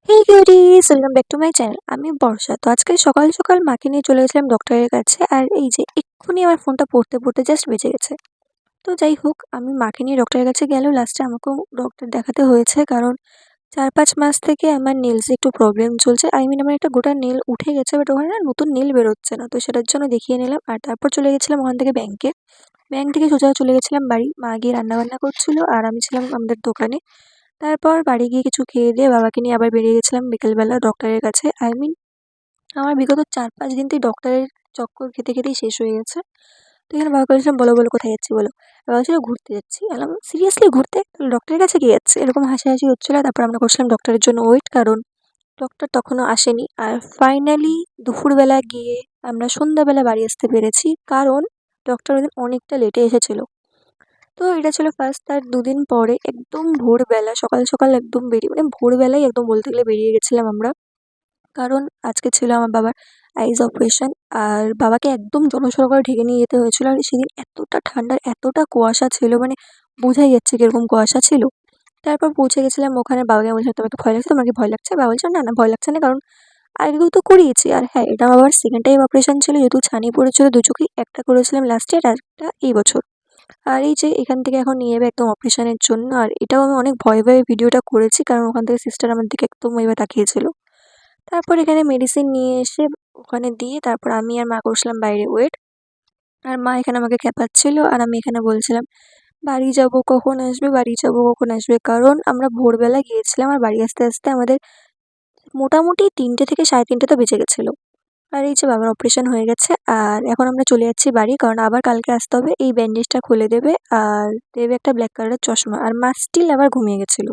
Hey cuties! Welcome back to my channel. আমি বর্ষা। তো আজকে সকাল, সকাল মাকে নিয়ে চলে গেছিলাম ডক্টরের কাছে। আর এই যে এক্ষুনি আমার ফোনটা পড়তে, পড়তে জাস্ট বেজে গেছে। তো যাই হোক, আমি মাকে নিয়ে ডক্টরের কাছে গেলেও লাস্টে আমাকেও ডক্টর দেখাতে হয়েছে। কারণ ৪-৫ মাস থেকে আমার নেইলসে একটু প্রবলেম চলছে। আমার একটা গোটা নেইল উঠে গেছে, বাট ওখানে না নতুন নেইল বেরোচ্ছে না। তো সেটার জন্য দেখিয়ে নিলাম। আর তারপর চলে গেছিলাম ওখান থেকে ব্যাংকে। ব্যাংক থেকে সোজা চলে গেছিলাম বাড়ি। মা গিয়ে রান্নাবান্না করছিল আর আমি ছিলাম আমাদের দোকানে। তারপর বাড়ি গিয়ে কিছু খেয়ে দিয়ে বাবাকে নিয়ে আবার বেরিয়ে গেছিলাম বিকেলবেলা ডক্টরের কাছে। আমার বিগত ৪-৫ দিন থেকে ডক্টরের চক্কর খেতে, খেতেই শেষ হয়ে গেছে। তো এখানে বাবাকে বলেছিলাম, "বলো, বলো কোথায় যাচ্ছি বলো?" বাবা বলছিল, "ঘুরতে যাচ্ছি।" আমি বললাম, "সিরিয়াসলি ঘুরতে? তাহলে ডক্টরের কাছে কে যাচ্ছে?" এরকম হাসাহাসি হচ্ছিল। তারপর আমরা করছিলাম ডক্টরের জন্য ওয়েট, কারণ ডক্টর তখনও আসেনি। আর ফাইনালি দুপুরবেলা গিয়ে আমরা সন্ধ্যাবেলা বাড়ি আসতে পেরেছি। কারণ ডক্টর ওইদিন অনেকটা লেটে এসেছিল। তো এটা ছিল ফার্স্ট। তার দুদিন পরে একদম ভোরবেলা সকাল, সকাল একদম ভোরবেলায় একদম বলতে গেলে বেরিয়ে গেছিলাম আমরা। কারণ আজকে ছিল আমার বাবার আইস অপারেশন। আর বাবাকে একদম জনসড়কে ঢেকে নিয়ে যেতে হয়েছিল। আর সেদিন এতটা ঠান্ডা, এতটা কুয়াশা ছিল, মানে বোঝাই যাচ্ছে কিরকম কুয়াশা ছিল। তারপর পৌঁছে গেছিলাম ওখানে, বাবাকে বলছিলাম, "তোমার কি ভয় লাগছে? তোমার কি ভয় লাগছে?" বাবা বলছে, "না, না ভয় লাগছে না। কারণ আগেও তো করিয়েছি। আর হ্যাঁ, এটা আমার বাবার সেকেন্ড টাইম অপারেশন ছিল, যেহেতু ছানি পড়েছিল ২ চোখেই। একটা করেছিলাম লাস্ট ইয়ার আর একটা এই বছর। আর এই যে এখান থেকে এখন নিয়ে যাবে একদম অপারেশনের জন্য। আর এটাও আমি অনেক ভয়ে, ভয়ে ভিডিওটা করেছি, কারণ ওখান থেকে সিস্টার আমার দিকে একদম এভাবে তাকিয়েছিল। তারপর এখানে মেডিসিন নিয়ে এসে ওখানে দিয়ে তারপর আমি আর মা করছিলাম বাইরে ওয়েট। আর মা এখানে আমাকে খেপাচ্ছিল আর আমি এখানে বলছিলাম, "বাড়ি যাবো, কখন আসবে? বাড়ি যাবো, কখন আসবে?" কারণ আমরা ভোরবেলা গিয়েছিলাম আর বাড়ি আসতে, আসতে আমাদের মোটামুটি ৩টে থেকে ৩:৩০ তো বেজে গেছিল। আর এই যে বাবার অপারেশন হয়ে গেছে আর এখন আমরা চলে যাচ্ছি বাড়ি, কারণ আবার কালকে আসতে হবে। এই ব্যান্ডেজটা খুলে দেবে আর দেবে একটা ব্ল্যাক কালারের চশমা। আর মা স্টিল আবার ঘুমিয়ে গেছিল।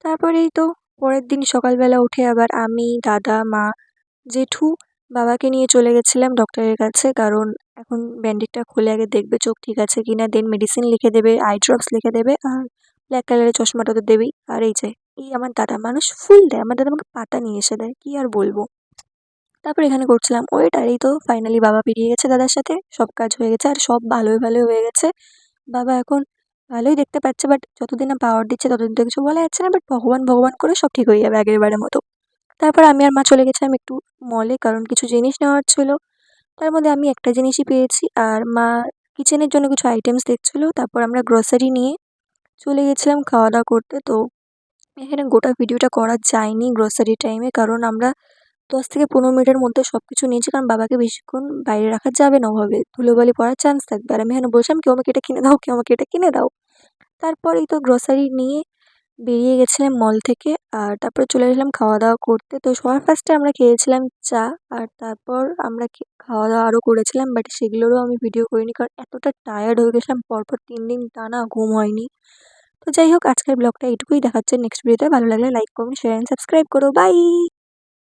তারপর এই তো পরের দিন সকালবেলা উঠে আবার আমি, দাদা, মা, জেঠু বাবাকে নিয়ে চলে গেছিলাম ডক্টরের কাছে। কারণ এখন ব্যান্ডেজটা খুলে আগে দেখবে চোখ ঠিক আছে কিনা, দেন মেডিসিন লিখে দেবে, আই ড্রপস লিখে দেবে আর ব্ল্যাক কালারের চশমাটা তো দেবেই। আর এই যে এই আমার দাদা, মানুষ ফুল দেয়। আমার দাদা আমাকে পাতা নিয়ে এসে দেয়, কি আর বলবো। তারপর এখানে করছিলাম ওয়েট। আর এই তো ফাইনালি বাবা বেরিয়ে গেছে দাদার সাথে। সব কাজ হয়ে গেছে আর সব ভালোই, ভালোই হয়ে গেছে। বাবা এখন ভালোই দেখতে পাচ্ছে, বাট যতদিন না পাওয়ার দিচ্ছে ততদিন তো কিছু বলা যাচ্ছে না। বাট ভগবান, ভগবান করে সব ঠিক হয়ে যাবে আগেরবারের মতো। তারপর আমি আর মা চলে গেছিলাম একটু মলে, কারণ কিছু জিনিস নেওয়ার ছিল। তার মধ্যে আমি একটা জিনিসই পেয়েছি আর মা কিচেনের জন্য কিছু আইটেমস দেখছিল। তারপর আমরা গ্রোসারি নিয়ে চলে গেছিলাম খাওয়া-দাওয়া করতে। তো এখানে গোটা ভিডিওটা করা যায়নি গ্রোসারি টাইমে, কারণ আমরা ১০ থেকে ১৫ মিনিটের মধ্যে সবকিছু নিয়েছি। কারণ বাবাকে বেশিক্ষণ বাইরে রাখা যাবে না ওভাবে। ধুলোবালি পড়ার চান্স থাকবে। আর আমি এখানে বলছিলাম, "কেউ আমাকে এটা কিনে দাও, কেউ আমাকে এটা কিনে দাও।" তারপর এই তো গ্রোসারি নিয়ে বেরিয়ে গেছিলাম মল থেকে। আর তারপরে চলে গেলাম খাওয়া-দাওয়া করতে। তো সবার ফার্স্টে আমরা খেয়েছিলাম চা। আর তারপর আমরা খাওয়া-দাওয়া আরও করেছিলাম, বাট সেগুলোরও আমি ভিডিও করিনি, কারণ এতটা টায়ার্ড হয়ে গেছিলাম, পরপর ৩ দিন টানা ঘুম হয়নি। তো যাই হোক, আজকের ব্লগটা এইটুকুই। দেখা হচ্ছে নেক্সট ভিডিওতে। ভালো লাগলে like, comment, share and subscribe করো। বাই!